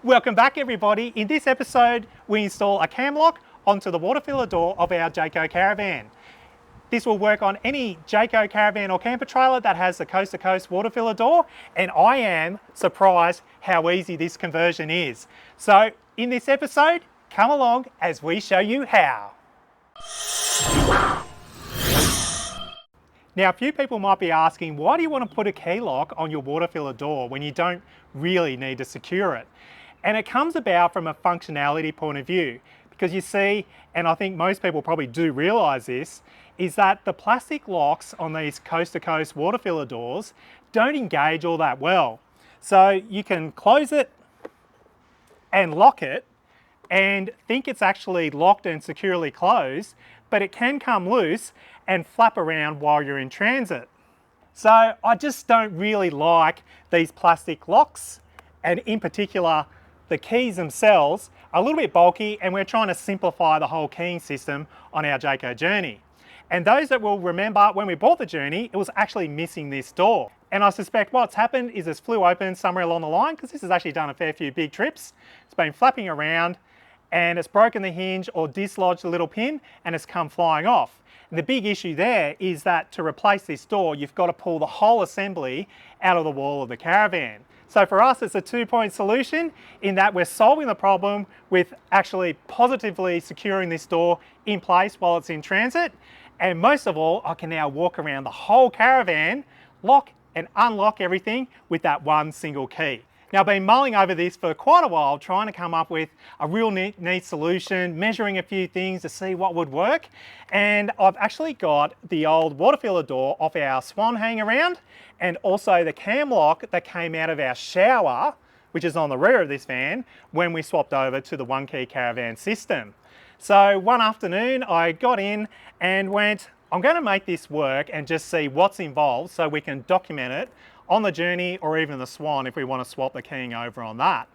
Welcome back everybody. In this episode we install a cam lock onto the water filler door of our Jayco Caravan. This will work on any Jayco Caravan or camper trailer that has the coast to coast water filler door, and I am surprised how easy this conversion is. So in this episode, come along as we show you how. Now, a few people might be asking, why do you want to put a key lock on your water filler door when you don't really need to secure it? And it comes about from a functionality point of view, because you see, and I think most people probably do realise this, is that the plastic locks on these coast to coast water filler doors don't engage all that well. So you can close it and lock it and think it's actually locked and securely closed, but it can come loose and flap around while you're in transit. So I just don't really like these plastic locks, and in particular the keys themselves are a little bit bulky, and we're trying to simplify the whole keying system on our Jayco Journey. And those that will remember, when we bought the Journey, it was actually missing this door. And I suspect what's happened is it's flew open somewhere along the line, because this has actually done a fair few big trips. It's been flapping around and it's broken the hinge or dislodged the little pin and it's come flying off. And the big issue there is that to replace this door, you've got to pull the whole assembly out of the wall of the caravan. So for us, it's a two-point solution in that we're solving the problem with actually positively securing this door in place while it's in transit. And most of all, I can now walk around the whole caravan, lock and unlock everything with that one single key. Now, I've been mulling over this for quite a while, trying to come up with a real neat solution, measuring a few things to see what would work. And I've actually got the old water filler door off our Swan hang around, and also the cam lock that came out of our shower, which is on the rear of this van, when we swapped over to the Key Caravan system. So one afternoon I got in and went, I'm going to make this work and just see what's involved so we can document it on the Journey or even the Swan if we want to swap the keying over on that.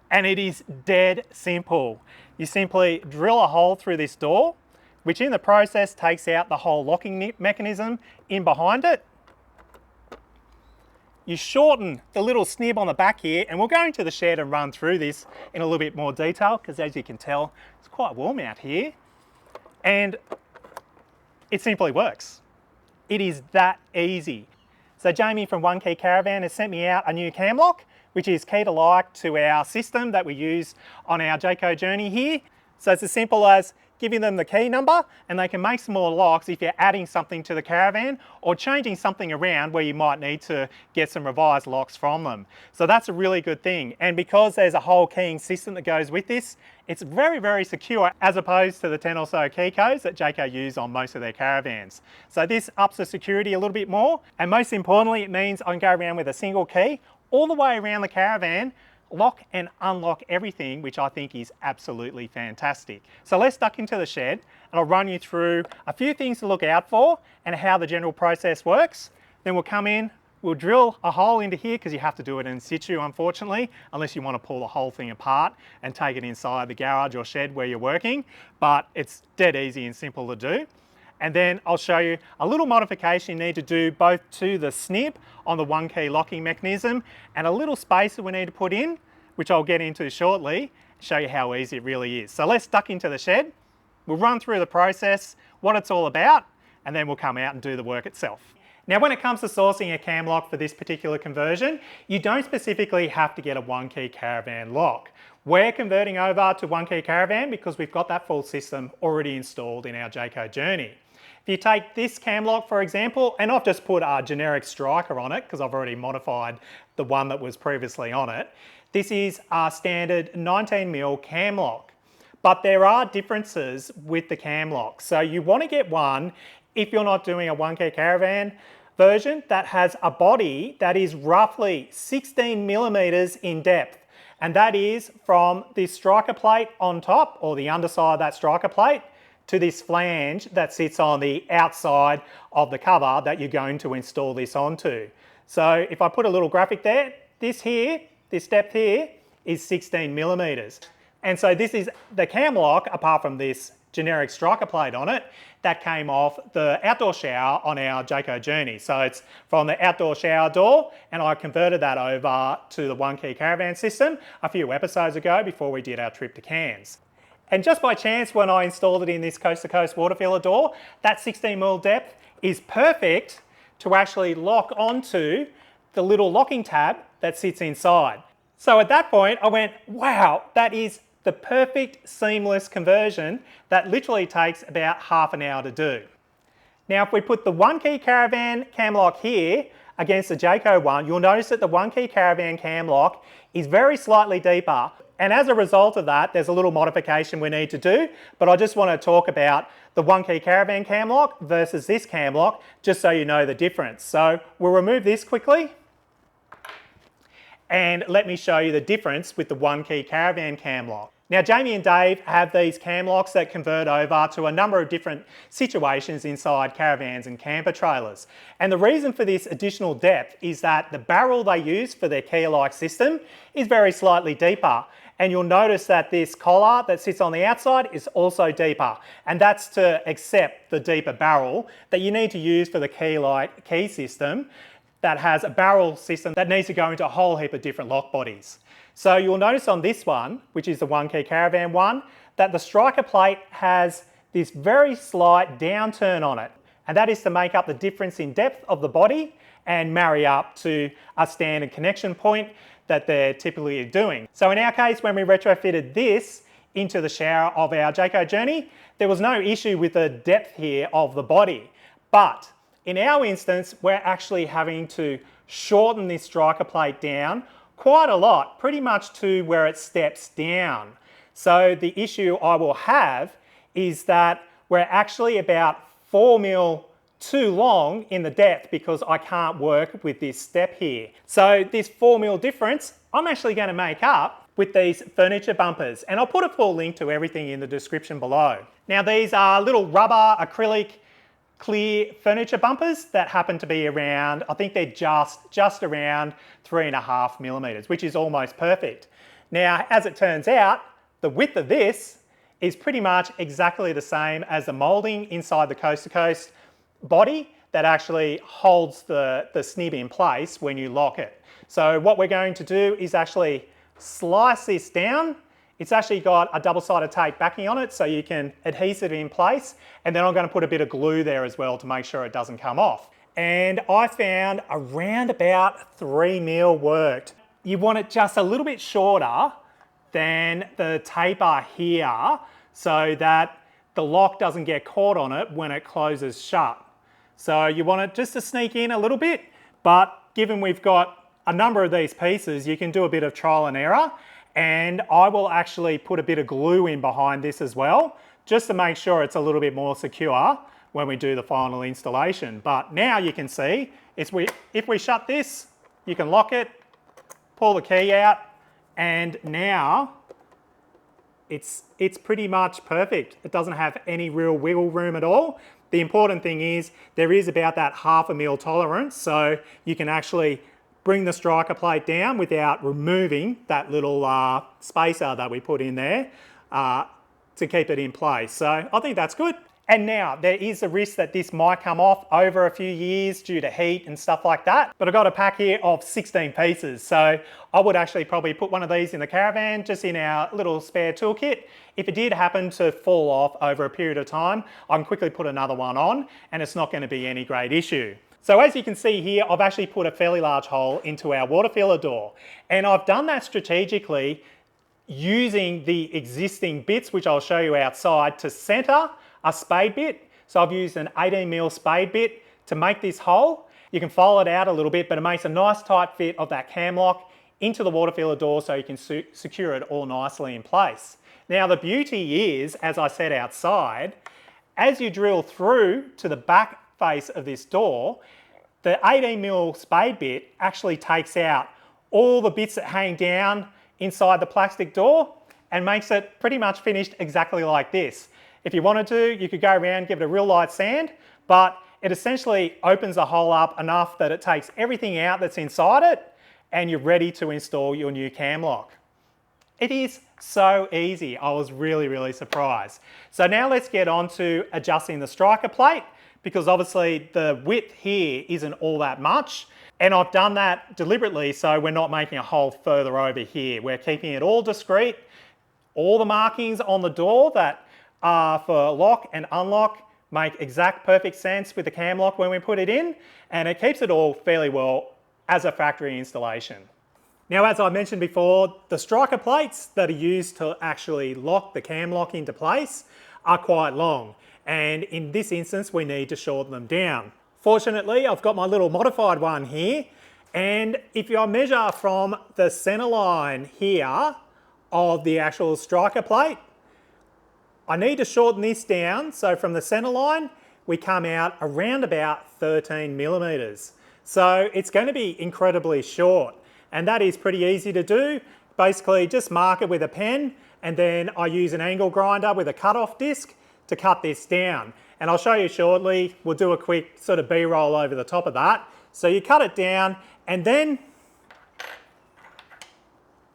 And it is dead simple. You simply drill a hole through this door, which in the process takes out the whole locking mechanism in behind it. You shorten the little snib on the back here, and we'll go into the shed and run through this in a little bit more detail, because as you can tell, it's quite warm out here. And it simply works. It is that easy. So Jamie from Key Caravan has sent me out a new cam lock, which is key to like to our system that we use on our Jayco Journey here. So it's as simple as giving them the key number, and they can make some more locks if you're adding something to the caravan or changing something around where you might need to get some revised locks from them. So that's a really good thing. And because there's a whole keying system that goes with this, it's very, very secure, as opposed to the 10 or so key codes that Jayco use on most of their caravans. So this ups the security a little bit more, and most importantly, it means I can go around with a single key all the way around the caravan, lock and unlock everything, which I think is absolutely fantastic. So let's duck into the shed and I'll run you through a few things to look out for and how the general process works. Then we'll come in, we'll drill a hole into here, because you have to do it in situ, unfortunately, unless you want to pull the whole thing apart and take it inside the garage or shed where you're working, but it's dead easy and simple to do. And then I'll show you a little modification you need to do both to the snib on the key locking mechanism and a little spacer we need to put in, which I'll get into shortly, show you how easy it really is. So let's duck into the shed, we'll run through the process, what it's all about, and then we'll come out and do the work itself. Now, when it comes to sourcing a cam lock for this particular conversion, you don't specifically have to get a Key Caravan lock. We're converting over to Key Caravan because we've got that full system already installed in our Jayco Journey. If you take this cam lock, for example, and I've just put a generic striker on it because I've already modified the one that was previously on it. This is a standard 19mm cam lock, but there are differences with the cam lock. So you want to get one if you're not doing a Key Caravan version that has a body that is roughly 16mm in depth. And that is from this striker plate on top, or the underside of that striker plate, to this flange that sits on the outside of the cover that you're going to install this onto. So if I put a little graphic there, this depth here is 16mm. And so this is the cam lock, apart from this generic striker plate on it that came off the outdoor shower on our Jayco journey. So it's from the outdoor shower door, and I converted that over to the One Key Caravan system a few episodes ago before we did our trip to Cairns. And just by chance, when I installed it in this coast-to-coast water filler door, that 16mm depth is perfect to actually lock onto the little locking tab that sits inside. So at that point, I went, wow, that is the perfect seamless conversion that literally takes about half an hour to do. Now, if we put the One Key Caravan cam lock here against the Jayco one, you'll notice that the One Key Caravan cam lock is very slightly deeper. And as a result of that, there's a little modification we need to do, but I just want to talk about the One Key Caravan cam lock versus this cam lock, just so you know the difference. So we'll remove this quickly. And let me show you the difference with the One Key Caravan cam lock. Now, Jamie and Dave have these cam locks that convert over to a number of different situations inside caravans and camper trailers. And the reason for this additional depth is that the barrel they use for their key-like system is very slightly deeper. And you'll notice that this collar that sits on the outside is also deeper. And that's to accept the deeper barrel that you need to use for the key-like key system that has a barrel system that needs to go into a whole heap of different lock bodies. So you'll notice on this one, which is the One Key Caravan one, that the striker plate has this very slight downturn on it. And that is to make up the difference in depth of the body and marry up to a standard connection point that they're typically doing. So in our case, when we retrofitted this into the shower of our Jayco journey, there was no issue with the depth here of the body. But in our instance, we're actually having to shorten this striker plate down quite a lot, pretty much to where it steps down. So the issue I will have is that we're actually about 4mm too long in the depth because I can't work with this step here. So this 4mm difference, I'm actually going to make up with these furniture bumpers, and I'll put a full link to everything in the description below. Now, these are little rubber acrylic clear furniture bumpers that happen to be around, I think they're just around 3.5mm, which is almost perfect. Now, as it turns out, the width of this is pretty much exactly the same as the moulding inside the coast-to-coast body that actually holds the snib in place when you lock it. So what we're going to do is actually slice this down. It's actually got a double-sided tape backing on it so you can adhese it in place, and then I'm going to put a bit of glue there as well to make sure it doesn't come off. And I found around about 3mm worked. You want it just a little bit shorter than the taper here so that the lock doesn't get caught on it when it closes shut. So you want it just to sneak in a little bit, but given we've got a number of these pieces, you can do a bit of trial and error. And I will actually put a bit of glue in behind this as well, just to make sure it's a little bit more secure when we do the final installation. But now you can see, if we shut this, you can lock it, pull the key out, and now it's pretty much perfect. It doesn't have any real wiggle room at all. The important thing is there is about that 0.5mm tolerance, so you can actually bring the striker plate down without removing that little spacer that we put in there to keep it in place. So I think that's good. And now there is a risk that this might come off over a few years due to heat and stuff like that. But I've got a pack here of 16 pieces. So I would actually probably put one of these in the caravan, just in our little spare toolkit. If it did happen to fall off over a period of time, I can quickly put another one on and it's not going to be any great issue. So as you can see here, I've actually put a fairly large hole into our water filler door. And I've done that strategically using the existing bits, which I'll show you outside, to center a spade bit. So I've used an 18mm spade bit to make this hole. You can file it out a little bit, but it makes a nice tight fit of that cam lock into the water filler door so you can secure it all nicely in place. Now the beauty is, as I said outside, as you drill through to the back face of this door, the 18mm spade bit actually takes out all the bits that hang down inside the plastic door and makes it pretty much finished exactly like this. If you wanted to, you could go around, give it a real light sand, but it essentially opens the hole up enough that it takes everything out that's inside it and you're ready to install your new cam lock. It is so easy. I was really surprised. So now let's get on to adjusting the striker plate, because obviously the width here isn't all that much. And I've done that deliberately so we're not making a hole further over here. We're keeping it all discreet. All the markings on the door that are for lock and unlock make exact perfect sense with the cam lock when we put it in, and it keeps it all fairly well as a factory installation. Now, as I mentioned before, the striker plates that are used to actually lock the cam lock into place are quite long, and in this instance we need to shorten them down. Fortunately, I've got my little modified one here, and if you measure from the center line here of the actual striker plate, I need to shorten this down, so from the center line we come out around about 13 millimeters. So it's going to be incredibly short, and that is pretty easy to do. Basically just mark it with a pen, and then I use an angle grinder with a cut-off disc to cut this down. And I'll show you shortly. We'll do a quick sort of B-roll over the top of that. So you cut it down, and then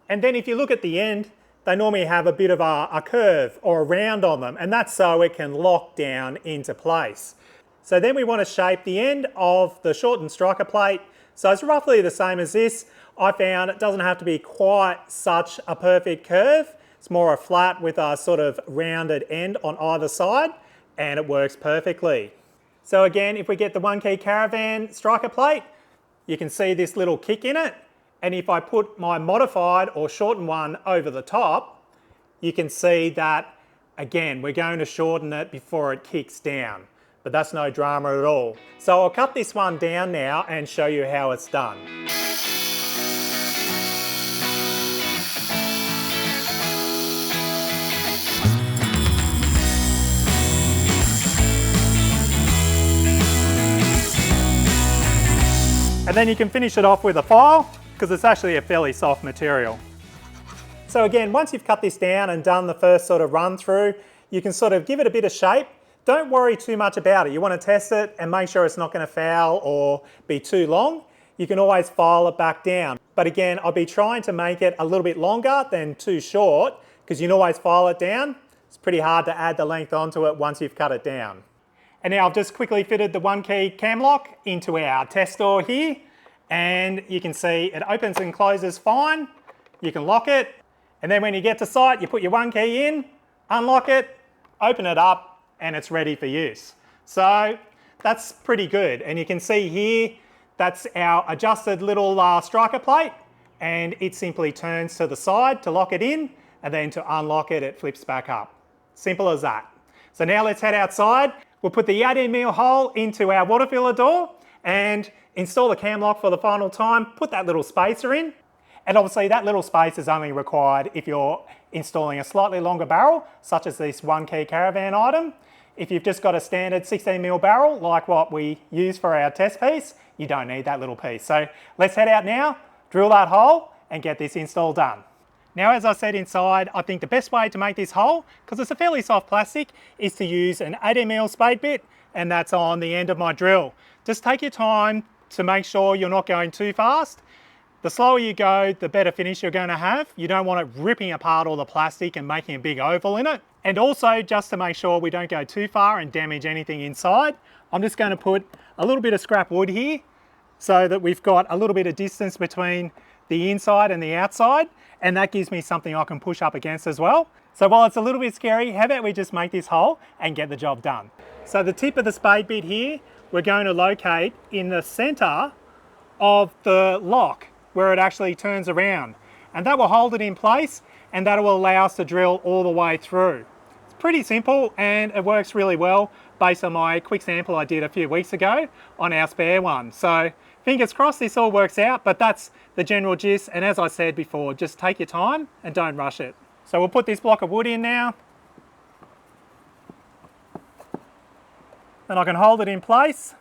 if you look at the end, they normally have a bit of a curve or a round on them, and that's so it can lock down into place. So then we want to shape the end of the shortened striker plate. So it's roughly the same as this. I found it doesn't have to be quite such a perfect curve. It's more a flat with a sort of rounded end on either side, and it works perfectly. So again, if we get the Key Caravan striker plate, you can see this little kick in it. And if I put my modified or shortened one over the top, you can see that, again, we're going to shorten it before it kicks down. But that's no drama at all. So I'll cut this one down now and show you how it's done. And then you can finish it off with a file, because it's actually a fairly soft material. So again, once you've cut this down and done the first sort of run through, you can sort of give it a bit of shape. Don't worry too much about it. You want to test it and make sure it's not going to foul or be too long. You can always file it back down. But again, I'll be trying to make it a little bit longer than too short, because you can always file it down. It's pretty hard to add the length onto it once you've cut it down. And now I've just quickly fitted the Key cam lock into our test door here. And you can see it opens and closes fine. You can lock it, and then when you get to site, you put your Key in, unlock it, open it up, and it's ready for use. So that's pretty good. And you can see here, that's our adjusted little striker plate, and it simply turns to the side to lock it in, and then to unlock it, it flips back up. Simple as that. So now let's head outside. We'll put the 18mm hole into our water filler door, and install the cam lock for the final time, put that little spacer in, and obviously that little space is only required if you're installing a slightly longer barrel, such as this Key Caravan item. If you've just got a standard 16mm barrel, like what we use for our test piece, you don't need that little piece. So let's head out now, drill that hole, and get this install done. Now, as I said inside, I think the best way to make this hole, because it's a fairly soft plastic, is to use an 18mm spade bit, and that's on the end of my drill. Just take your time to make sure you're not going too fast. The slower you go, the better finish you're going to have. You don't want it ripping apart all the plastic and making a big oval in it. And also, just to make sure we don't go too far and damage anything inside, I'm just going to put a little bit of scrap wood here so that we've got a little bit of distance between the inside and the outside, and that gives me something I can push up against as well. So while it's a little bit scary, how about we just make this hole and get the job done? So the tip of the spade bit here, we're going to locate in the center of the lock where it actually turns around, and that will hold it in place, and that will allow us to drill all the way through. It's pretty simple, and it works really well based on my quick sample I did a few weeks ago on our spare one. So fingers crossed this all works out, but that's the general gist. And as I said before, just take your time and don't rush it. So we'll put this block of wood in now, and I can hold it in place.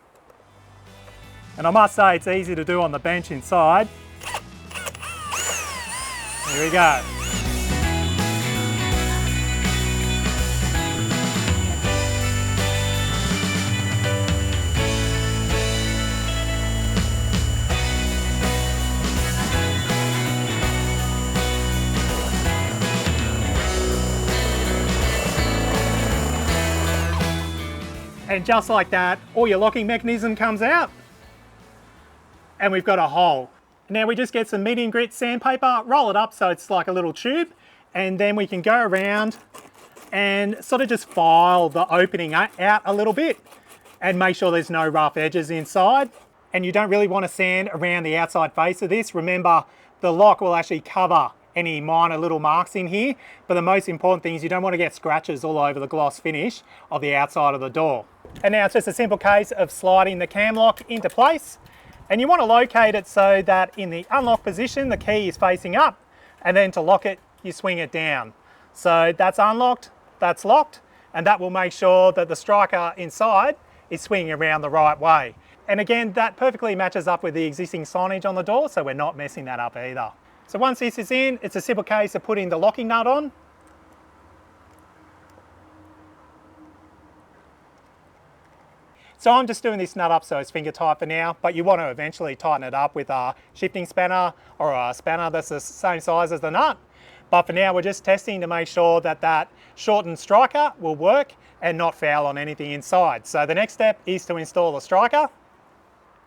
And I must say it's easy to do on the bench inside. Here we go. And just like that, all your locking mechanism comes out. And we've got a hole. Now we just get some medium grit sandpaper, roll it up so it's like a little tube, and then we can go around and sort of just file the opening out a little bit and make sure there's no rough edges inside. And you don't really want to sand around the outside face of this. Remember, the lock will actually cover any minor little marks in here, but the most important thing is you don't want to get scratches all over the gloss finish of the outside of the door. And now it's just a simple case of sliding the cam lock into place. And you want to locate it so that in the unlock position, the key is facing up, and then to lock it, you swing it down. So that's unlocked, that's locked, and that will make sure that the striker inside is swinging around the right way. And again, that perfectly matches up with the existing signage on the door, so we're not messing that up either. So once this is in, it's a simple case of putting the locking nut on. So I'm just doing this nut up so it's finger tight for now, but you want to eventually tighten it up with a shifting spanner or a spanner that's the same size as the nut. But for now, we're just testing to make sure that that shortened striker will work and not foul on anything inside. So the next step is to install the striker.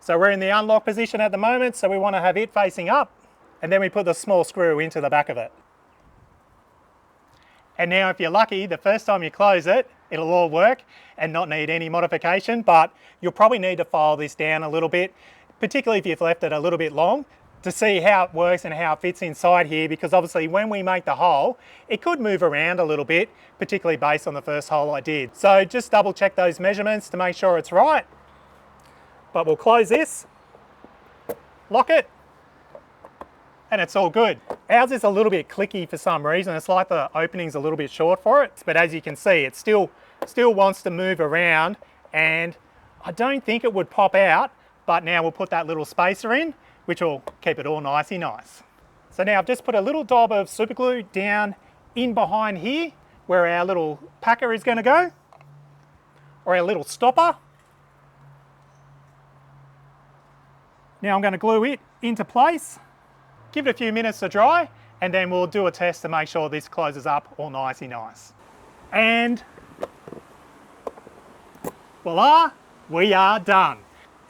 So we're in the unlock position at the moment, so we want to have it facing up, and then we put the small screw into the back of it. And now if you're lucky, the first time you close it, it'll all work and not need any modification, but you'll probably need to file this down a little bit, particularly if you've left it a little bit long, to see how it works and how it fits inside here, because obviously when we make the hole, it could move around a little bit, particularly based on the first hole I did. So just double check those measurements to make sure it's right. But we'll close this, lock it, and it's all good. Ours is a little bit clicky for some reason. It's like the opening's a little bit short for it, but as you can see, it still wants to move around, and I don't think it would pop out, but now we'll put that little spacer in, which will keep it all nicey nice. So now I've just put a little dab of super glue down in behind here where our little packer is going to go, or our little stopper. Now I'm going to glue it into place, give it a few minutes to dry, and then we'll do a test to make sure this closes up all nicey nice. And voila, we are done.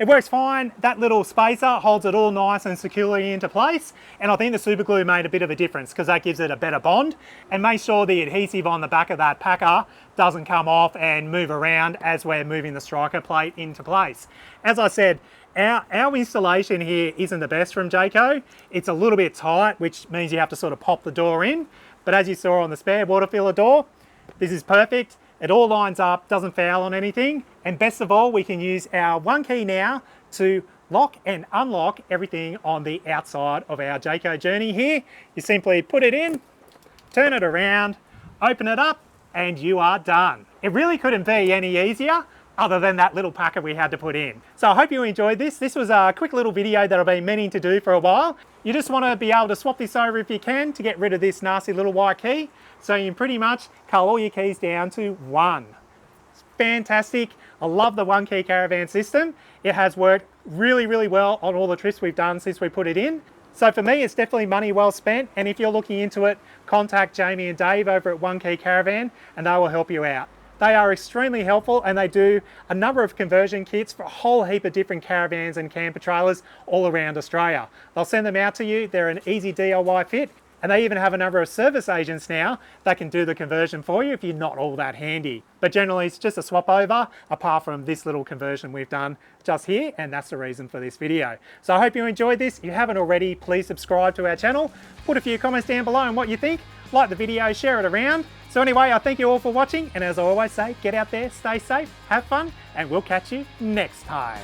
It works fine. That little spacer holds it all nice and securely into place, and I think the super glue made a bit of a difference because that gives it a better bond and makes sure the adhesive on the back of that packer doesn't come off and move around as we're moving the striker plate into place. As I said, our installation here isn't the best from Jayco. It's a little bit tight, which means you have to sort of pop the door in, but as you saw on the spare water filler door, this is perfect. It all lines up, doesn't foul on anything, and best of all, we can use our one key now to lock and unlock everything on the outside of our Jayco journey here. You simply put it in, turn it around, open it up, and you are done. It really couldn't be any easier other than that little packer we had to put in. So I hope you enjoyed this. This was a quick little video that I've been meaning to do for a while. You just want to be able to swap this over if you can to get rid of this nasty little white key. So you can pretty much cull all your keys down to one. It's fantastic. I love the one Key Caravan system. It has worked really, really well on all the trips we've done since we put it in. So for me, it's definitely money well spent. And if you're looking into it, contact Jamie and Dave over at One Key Caravan and they will help you out. They are extremely helpful and they do a number of conversion kits for a whole heap of different caravans and camper trailers all around Australia. They'll send them out to you. They're an easy DIY fit, and they even have a number of service agents now that can do the conversion for you if you're not all that handy. But generally it's just a swap over, apart from this little conversion we've done just here, and that's the reason for this video. So I hope you enjoyed this. If you haven't already, please subscribe to our channel. Put a few comments down below on what you think. Like the video, share it around. So anyway, I thank you all for watching, and as I always say, get out there, stay safe, have fun, and we'll catch you next time.